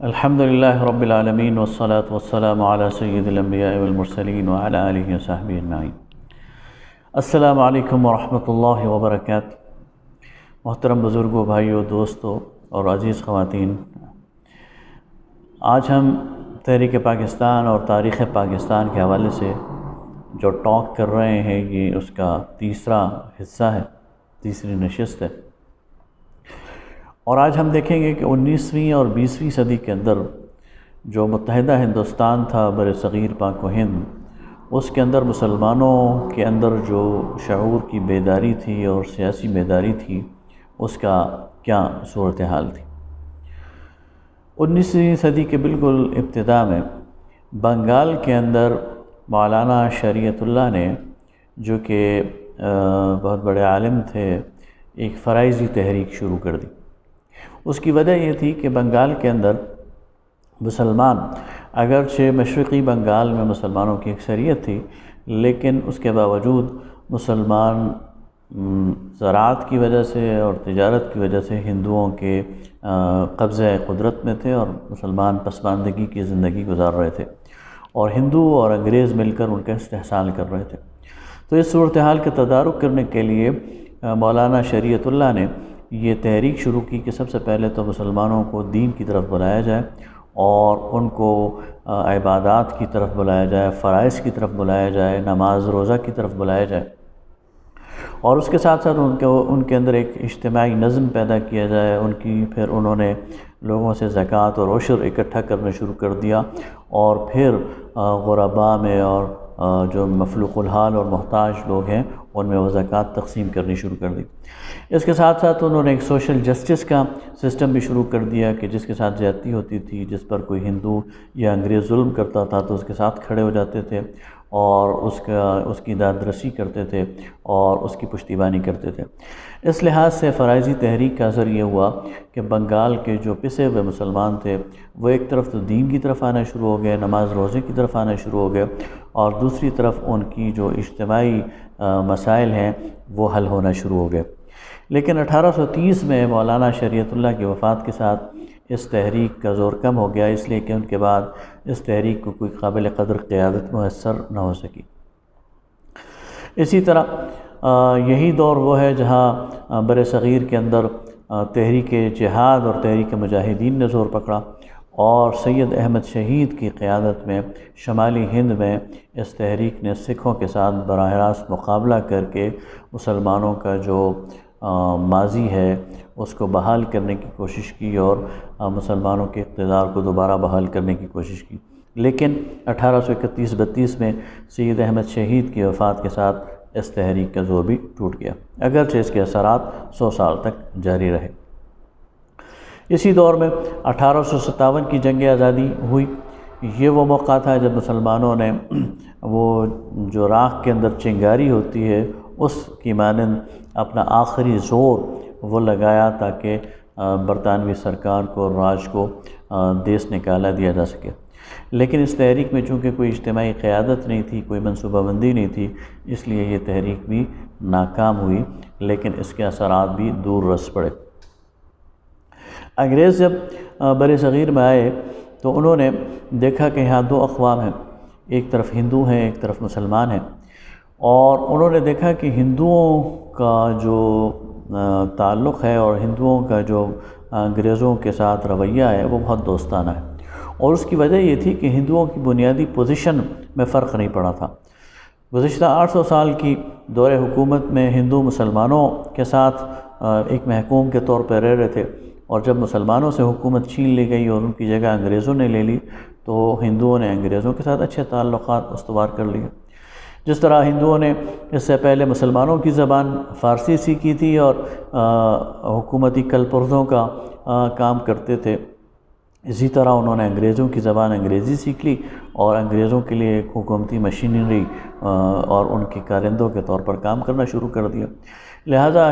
الحمدللہ رب العالمین والصلاة والسلام علی سید الانبیاء والمرسلین وعلی آلہ وصحبہ اجمعین۔ السلام علیکم ورحمۃ اللہ وبرکاتہ۔ محترم بزرگوں، بھائیوں، دوستوں اور عزیز خواتین، آج ہم تحریک پاکستان اور تاریخ پاکستان کے حوالے سے جو ٹاک کر رہے ہیں، یہ اس کا تیسرا حصہ ہے، تیسری نشست ہے۔ اور آج ہم دیکھیں گے کہ 19ویں اور 20ویں صدی کے اندر جو متحدہ ہندوستان تھا، بر صغیر پاک و ہند، اس کے اندر مسلمانوں کے اندر جو شعور کی بیداری تھی اور سیاسی بیداری تھی، اس کا کیا صورتحال تھی۔ 19ویں صدی کے بالکل ابتدا میں بنگال کے اندر مولانا شریعت اللہ نے، جو کہ بہت بڑے عالم تھے، ایک فرائضی تحریک شروع کر دی۔ اس کی وجہ یہ تھی کہ بنگال کے اندر مسلمان، اگرچہ مشرقی بنگال میں مسلمانوں کی اکثریت تھی، لیکن اس کے باوجود مسلمان زراعت کی وجہ سے اور تجارت کی وجہ سے ہندوؤں کے قبضہ قدرت میں تھے اور مسلمان پسماندگی کی زندگی گزار رہے تھے، اور ہندو اور انگریز مل کر ان کا استحصال کر رہے تھے۔ تو اس صورتحال کا تدارک کرنے کے لیے مولانا شریعت اللہ نے یہ تحریک شروع کی کہ سب سے پہلے تو مسلمانوں کو دین کی طرف بلایا جائے اور ان کو عبادات کی طرف بلایا جائے، فرائض کی طرف بلایا جائے، نماز روزہ کی طرف بلایا جائے، اور اس کے ساتھ ساتھ ان کے اندر ایک اجتماعی نظم پیدا کیا جائے۔ پھر انہوں نے لوگوں سے زکوٰۃ اور عشر اکٹھا کرنا شروع کر دیا، اور پھر غرباء میں اور جو مفلوق الحال اور محتاج لوگ ہیں ان میں وہ زکوٰۃ تقسیم کرنی شروع کر دی۔ اس کے ساتھ ساتھ انہوں نے ایک سوشل جسٹس کا سسٹم بھی شروع کر دیا کہ جس کے ساتھ زیادتی ہوتی تھی، جس پر کوئی ہندو یا انگریز ظلم کرتا تھا تو اس کے ساتھ کھڑے ہو جاتے تھے اور اس کی داد رسی کرتے تھے اور اس کی پشتیبانی کرتے تھے۔ اس لحاظ سے فرائضی تحریک کا اثر یہ ہوا کہ بنگال کے جو پسے ہوئے مسلمان تھے وہ ایک طرف تو دین کی طرف آنا شروع ہو گئے، نماز روزے کی طرف آنا شروع ہو گئے، اور دوسری طرف ان کی جو اجتماعی مسائل ہیں وہ حل ہونا شروع ہو گئے۔ لیکن 1830 میں مولانا شریعت اللہ کی وفات کے ساتھ اس تحریک کا زور کم ہو گیا، اس لیے کہ ان کے بعد اس تحریک کو کوئی قابل قدر قیادت میسر نہ ہو سکی۔ اسی طرح یہی دور وہ ہے جہاں بر صغیر کے اندر تحریک جہاد اور تحریک مجاہدین نے زور پکڑا، اور سید احمد شہید کی قیادت میں شمالی ہند میں اس تحریک نے سکھوں کے ساتھ براہ راست مقابلہ کر کے مسلمانوں کا جو ماضی ہے اس کو بحال کرنے کی کوشش کی اور مسلمانوں کے اقتدار کو دوبارہ بحال کرنے کی کوشش کی۔ لیکن 1831-32 میں سید احمد شہید کی وفات کے ساتھ اس تحریک کا زور بھی ٹوٹ گیا، اگرچہ اس کے اثرات 100 سال تک جاری رہے۔ اسی دور میں 1857 کی جنگ آزادی ہوئی۔ یہ وہ موقع تھا جب مسلمانوں نے وہ جو راکھ کے اندر چنگاری ہوتی ہے اس کی مانند اپنا آخری زور وہ لگایا تاکہ برطانوی سرکار کو، راج کو دیس نکالا دیا جا سکے۔ لیکن اس تحریک میں چونکہ کوئی اجتماعی قیادت نہیں تھی، کوئی منصوبہ بندی نہیں تھی، اس لیے یہ تحریک بھی ناکام ہوئی، لیکن اس کے اثرات بھی دور رس پڑے۔ انگریز جب بر صغیر میں آئے تو انہوں نے دیکھا کہ یہاں دو اقوام ہیں، ایک طرف ہندو ہیں، ایک طرف مسلمان ہیں، اور انہوں نے دیکھا کہ ہندوؤں کا جو تعلق ہے اور ہندوؤں کا جو انگریزوں کے ساتھ رویہ ہے وہ بہت دوستانہ ہے، اور اس کی وجہ یہ تھی کہ ہندوؤں کی بنیادی پوزیشن میں فرق نہیں پڑا تھا۔ گزشتہ 800 سال کی دور حکومت میں ہندو مسلمانوں کے ساتھ ایک محکوم کے طور پر رہ رہے تھے، اور جب مسلمانوں سے حکومت چھین لی گئی اور ان کی جگہ انگریزوں نے لے لی تو ہندوؤں نے انگریزوں کے ساتھ اچھے تعلقات استوار کر لیے۔ جس طرح ہندوؤں نے اس سے پہلے مسلمانوں کی زبان فارسی سیکھی تھی اور حکومتی کل پرزوں کا کام کرتے تھے، اسی طرح انہوں نے انگریزوں کی زبان انگریزی سیکھ لی اور انگریزوں کے لیے ایک حکومتی مشینری اور ان کے کارندوں کے طور پر کام کرنا شروع کر دیا۔ لہذا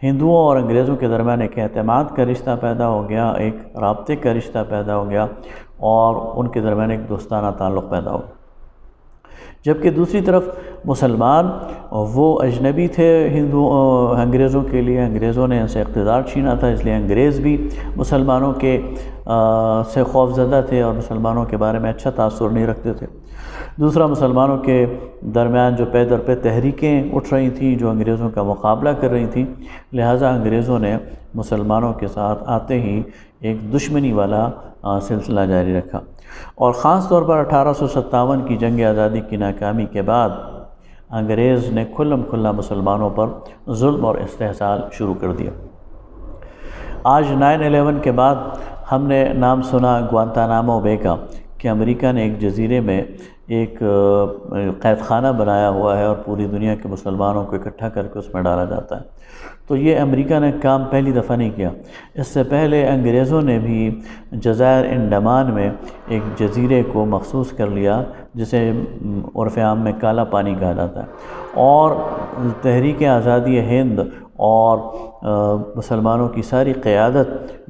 ہندوؤں اور انگریزوں کے درمیان ایک اعتماد کا رشتہ پیدا ہو گیا، ایک رابطے کا رشتہ پیدا ہو گیا، اور ان کے درمیان ایک دوستانہ تعلق پیدا ہو گیا۔ جبکہ دوسری طرف مسلمان وہ اجنبی تھے انگریزوں کے لیے، انگریزوں نے ان سے اقتدار چھینا تھا، اس لیے انگریز بھی مسلمانوں کے سے خوف زدہ تھے اور مسلمانوں کے بارے میں اچھا تاثر نہیں رکھتے تھے۔ دوسرا، مسلمانوں کے درمیان جو پے در پہ تحریکیں اٹھ رہی تھیں جو انگریزوں کا مقابلہ کر رہی تھیں، لہٰذا انگریزوں نے مسلمانوں کے ساتھ آتے ہی ایک دشمنی والا سلسلہ جاری رکھا، اور خاص طور پر 1857 کی جنگ آزادی کی ناکامی کے بعد انگریز نے کھلم کھلا مسلمانوں پر ظلم اور استحصال شروع کر دیا۔ آج 9/11 کے بعد ہم نے نام سنا گوانتانامو بے کا، کہ امریکہ نے ایک جزیرے میں ایک قید خانہ بنایا ہوا ہے اور پوری دنیا کے مسلمانوں کو اکٹھا کر کے اس میں ڈالا جاتا ہے۔ تو یہ امریکہ نے کام پہلی دفعہ نہیں کیا، اس سے پہلے انگریزوں نے بھی جزائر انڈمان میں ایک جزیرے کو مخصوص کر لیا جسے عرف عام میں کالا پانی کہا جاتا ہے، اور تحریک آزادی ہند اور مسلمانوں کی ساری قیادت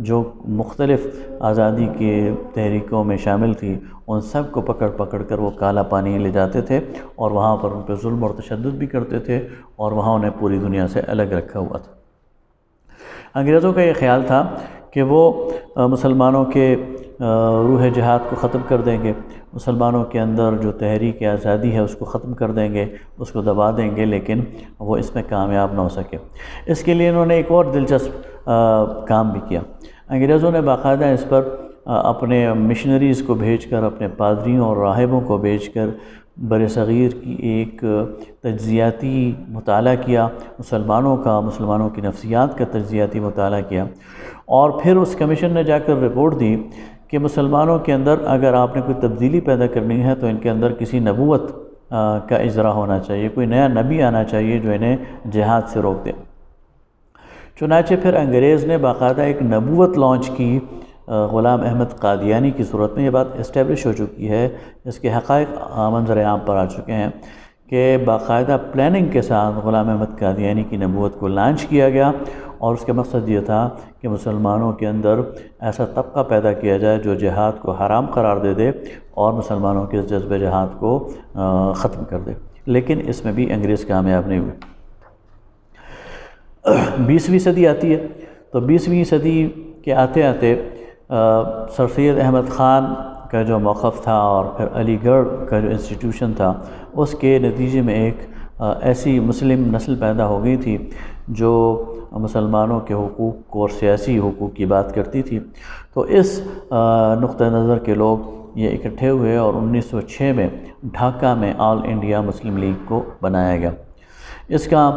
جو مختلف آزادی کے تحریکوں میں شامل تھی، ان سب کو پکڑ پکڑ کر وہ کالا پانی لے جاتے تھے اور وہاں پر ان پہ ظلم اور تشدد بھی کرتے تھے، اور وہاں انہیں پوری دنیا سے الگ رکھا ہوا تھا۔ انگریزوں کا یہ خیال تھا کہ وہ مسلمانوں کے روح جہاد کو ختم کر دیں گے، مسلمانوں کے اندر جو تحریک آزادی ہے اس کو ختم کر دیں گے، اس کو دبا دیں گے، لیکن وہ اس میں کامیاب نہ ہو سکے۔ اس کے لیے انہوں نے ایک اور دلچسپ کام بھی کیا۔ انگریزوں نے باقاعدہ اس پر اپنے مشنریز کو بھیج کر، اپنے پادریوں اور راہبوں کو بھیج کر بر صغیر کی ایک تجزیاتی مطالعہ کیا، مسلمانوں کی نفسیات کا تجزیاتی مطالعہ کیا، اور پھر اس کمیشن نے جا کر رپورٹ دی کہ مسلمانوں کے اندر اگر آپ نے کوئی تبدیلی پیدا کرنی ہے تو ان کے اندر کسی نبوت کا اجرا ہونا چاہیے، کوئی نیا نبی آنا چاہیے جو انہیں جہاد سے روک دے۔ چنانچہ پھر انگریز نے باقاعدہ ایک نبوت لانچ کی غلام احمد قادیانی کی صورت میں۔ یہ بات اسٹیبلش ہو چکی ہے، اس کے حقائق منظر عام پر آ چکے ہیں کہ باقاعدہ پلاننگ کے ساتھ غلام احمد قادیانی کی نبوت کو لانچ کیا گیا، اور اس کا مقصد یہ تھا کہ مسلمانوں کے اندر ایسا طبقہ پیدا کیا جائے جو جہاد کو حرام قرار دے دے اور مسلمانوں کے جذبہ جہاد کو ختم کر دے، لیکن اس میں بھی انگریز کامیاب نہیں ہوئے۔ 20ویں صدی آتی ہے، تو 20ویں صدی کے آتے آتے سر سید احمد خان کا جو موقف تھا اور پھر علی گڑھ کا جو انسٹیٹیوشن تھا، اس کے نتیجے میں ایک ایسی مسلم نسل پیدا ہو گئی تھی جو مسلمانوں کے حقوق اور سیاسی حقوق کی بات کرتی تھی۔ تو اس نقطہ نظر کے لوگ یہ اکٹھے ہوئے اور 1906 میں ڈھاکہ میں آل انڈیا مسلم لیگ کو بنایا گیا۔ اس کا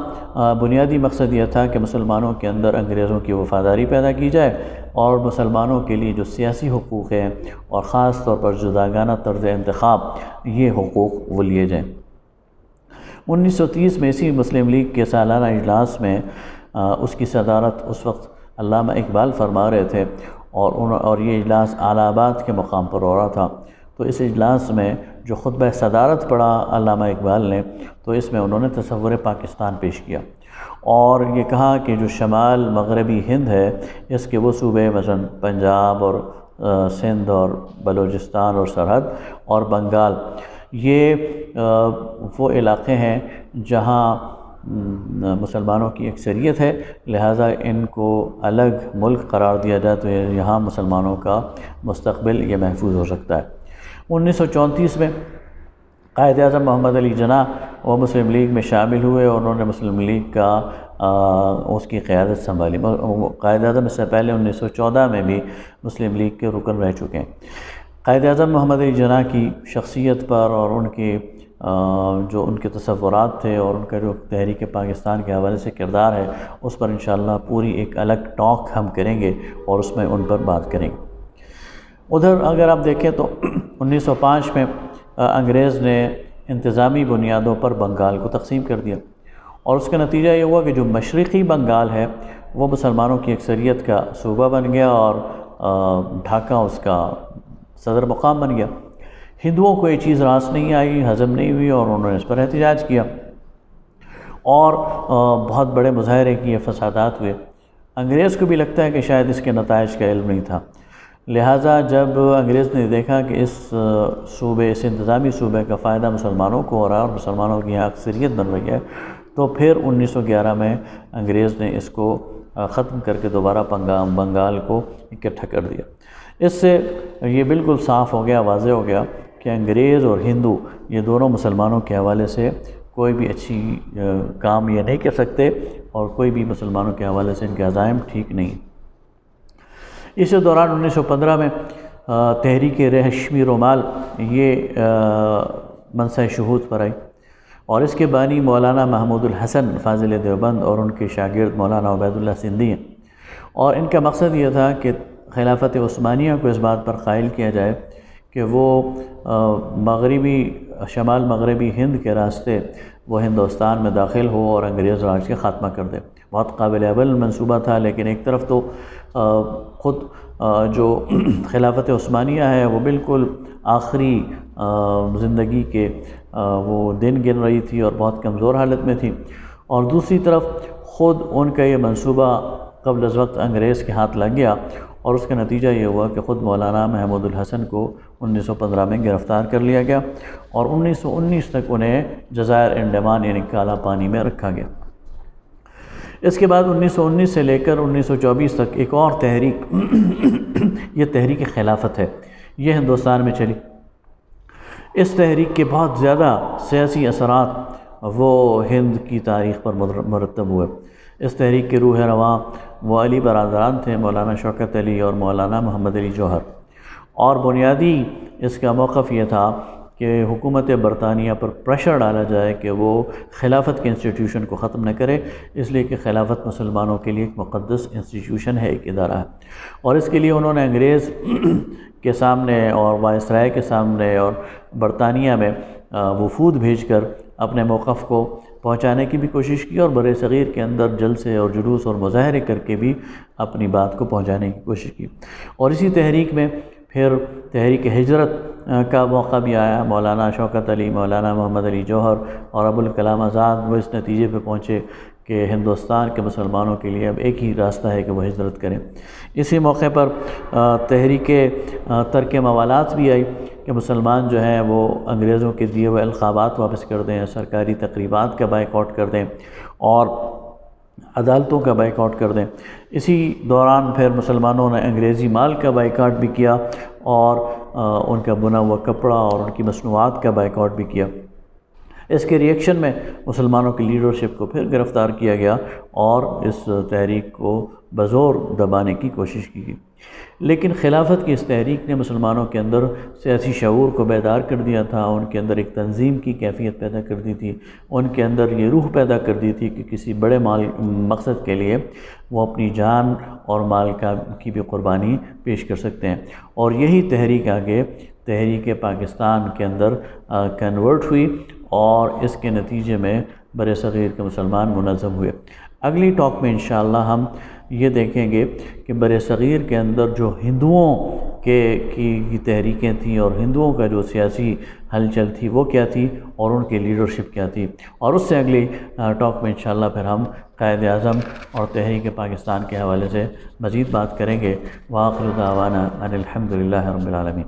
بنیادی مقصد یہ تھا کہ مسلمانوں کے اندر انگریزوں کی وفاداری پیدا کی جائے اور مسلمانوں کے لیے جو سیاسی حقوق ہیں اور خاص طور پر جداگانہ طرز انتخاب، یہ حقوق وہ لیے جائیں۔ 1930 میں اسی مسلم لیگ کے سالانہ اجلاس میں اس کی صدارت اس وقت علامہ اقبال فرما رہے تھے، اور یہ اجلاس الہ آباد کے مقام پر ہو رہا تھا۔ تو اس اجلاس میں جو خطبہ صدارت پڑھا علامہ اقبال نے، تو اس میں انہوں نے تصور پاکستان پیش کیا اور یہ کہا کہ جو شمال مغربی ہند ہے، اس کے وہ صوبے مثلا پنجاب اور سندھ اور بلوچستان اور سرحد اور بنگال، یہ وہ علاقے ہیں جہاں مسلمانوں کی اکثریت ہے، لہٰذا ان کو الگ ملک قرار دیا جائے تو یہاں مسلمانوں کا مستقبل یہ محفوظ ہو سکتا ہے۔ 1934 میں قائد اعظم محمد علی جناح وہ مسلم لیگ میں شامل ہوئے اور انہوں نے مسلم لیگ کا اس کی قیادت سنبھالی۔ قائد اعظم اس سے پہلے 1914 میں بھی مسلم لیگ کے رکن رہ چکے ہیں۔ قائد اعظم محمد علی جناح کی شخصیت پر اور ان کی جو ان کے تصورات تھے اور ان کا جو تحریک پاکستان کے حوالے سے کردار ہے، اس پر انشاءاللہ پوری ایک الگ ٹاک ہم کریں گے اور اس میں ان پر بات کریں گے۔ ادھر اگر آپ دیکھیں تو 1905 میں انگریز نے انتظامی بنیادوں پر بنگال کو تقسیم کر دیا، اور اس کا نتیجہ یہ ہوا کہ جو مشرقی بنگال ہے وہ مسلمانوں کی اکثریت کا صوبہ بن گیا اور ڈھاکہ اس کا صدر مقام بن گیا۔ ہندوؤں کو یہ چیز راس نہیں آئی، ہضم نہیں ہوئی، اور انہوں نے اس پر احتجاج کیا اور بہت بڑے مظاہرے کیے، فسادات ہوئے۔ انگریز کو بھی لگتا ہے کہ شاید اس کے نتائج کا علم نہیں تھا، لہٰذا جب انگریز نے دیکھا کہ اس صوبے، اس انتظامی صوبے کا فائدہ مسلمانوں کو ہو رہا ہے اور مسلمانوں کی یہاں اکثریت بن رہی ہے، تو پھر 1911 میں انگریز نے اس کو ختم کر کے دوبارہ بنگال کو اکٹھا کر دیا۔ اس سے یہ بالکل صاف ہو گیا، واضح ہو گیا کہ انگریز اور ہندو یہ دونوں مسلمانوں کے حوالے سے کوئی بھی اچھی کام یہ نہیں کر سکتے، اور کوئی بھی مسلمانوں کے حوالے سے ان کے عزائم ٹھیک نہیں۔ اسی دوران 1915 میں تحریک ریشمی رومال یہ منصہ شہود پر آئی، اور اس کے بانی مولانا محمود الحسن فاضل دیوبند اور ان کے شاگرد مولانا عبید اللہ سندھی ہیں، اور ان کا مقصد یہ تھا کہ خلافت عثمانیہ کو اس بات پر قائل کیا جائے کہ وہ شمال مغربی ہند کے راستے وہ ہندوستان میں داخل ہو اور انگریز راج کے خاتمہ کر دے۔ بہت قابل عمل منصوبہ تھا، لیکن ایک طرف تو خود جو خلافت عثمانیہ ہے وہ بالکل آخری زندگی کے وہ دن گن رہی تھی اور بہت کمزور حالت میں تھی، اور دوسری طرف خود ان کا یہ منصوبہ قبل از وقت انگریز کے ہاتھ لگ گیا، اور اس کا نتیجہ یہ ہوا کہ خود مولانا محمود الحسن کو 1915 میں گرفتار کر لیا گیا، اور 1919 تک انہیں جزائر انڈمان یعنی کالا پانی میں رکھا گیا۔ اس کے بعد 1919 سے لے کر 1924 تک ایک اور تحریک یہ تحریک خلافت ہے، یہ ہندوستان میں چلی۔ اس تحریک کے بہت زیادہ سیاسی اثرات وہ ہند کی تاریخ پر مرتب ہوئے۔ اس تحریک کے روح رواں وہ علی برادران تھے، مولانا شوکت علی اور مولانا محمد علی جوہر، اور بنیادی اس کا موقف یہ تھا کہ حکومت برطانیہ پر پریشر ڈالا جائے کہ وہ خلافت کے انسٹیٹیوشن کو ختم نہ کرے، اس لیے کہ خلافت مسلمانوں کے لیے ایک مقدس انسٹیٹیوشن ہے، ایک ادارہ ہے، اور اس کے لیے انہوں نے انگریز کے سامنے اور وائسرائے کے سامنے اور برطانیہ میں وفود بھیج کر اپنے موقف کو پہنچانے کی بھی کوشش کی، اور برِ صغیر کے اندر جلسے اور جلوس اور مظاہرے کر کے بھی اپنی بات کو پہنچانے کی کوشش کی۔ اور اسی تحریک میں پھر تحریک ہجرت کا موقع بھی آیا۔ مولانا شوکت علی، مولانا محمد علی جوہر اور ابوالکلام آزاد وہ اس نتیجے پہ پہنچے کہ ہندوستان کے مسلمانوں کے لیے اب ایک ہی راستہ ہے کہ وہ ہجرت کریں۔ اسی موقع پر تحریک ترک موالات بھی آئی کہ مسلمان جو ہیں وہ انگریزوں کے دیے ہوئے القابات واپس کر دیں، سرکاری تقریبات کا بائیکاٹ کر دیں اور عدالتوں کا بائیکاٹ کر دیں۔ اسی دوران پھر مسلمانوں نے انگریزی مال کا بائیکاٹ بھی کیا، اور ان کا بنا ہوا کپڑا اور ان کی مصنوعات کا بائیکاٹ بھی کیا۔ اس کے ریئیکشن میں مسلمانوں کی لیڈرشپ کو پھر گرفتار کیا گیا اور اس تحریک کو بزور دبانے کی کوشش کی گئی۔ لیکن خلافت کی اس تحریک نے مسلمانوں کے اندر سیاسی شعور کو بیدار کر دیا تھا، ان کے اندر ایک تنظیم کی کیفیت پیدا کر دی تھی، ان کے اندر یہ روح پیدا کر دی تھی کہ کسی بڑے مقصد کے لیے وہ اپنی جان اور مال کی بھی قربانی پیش کر سکتے ہیں، اور یہی تحریک آگے تحریک پاکستان کے اندر کنورٹ ہوئی، اور اس کے نتیجے میں برِ صغیر کے مسلمان منظم ہوئے۔ اگلی ٹاک میں انشاءاللہ ہم یہ دیکھیں گے کہ برِ صغیر کے اندر جو ہندوؤں کی تحریکیں تھیں اور ہندوؤں کا جو سیاسی ہلچل تھی وہ کیا تھی، اور ان کی لیڈرشپ کیا تھی، اور اس سے اگلی ٹاک میں انشاءاللہ پھر ہم قائد اعظم اور تحریک پاکستان کے حوالے سے مزید بات کریں گے۔ وآخر دعوانا ان الحمد للہ رب العالمین۔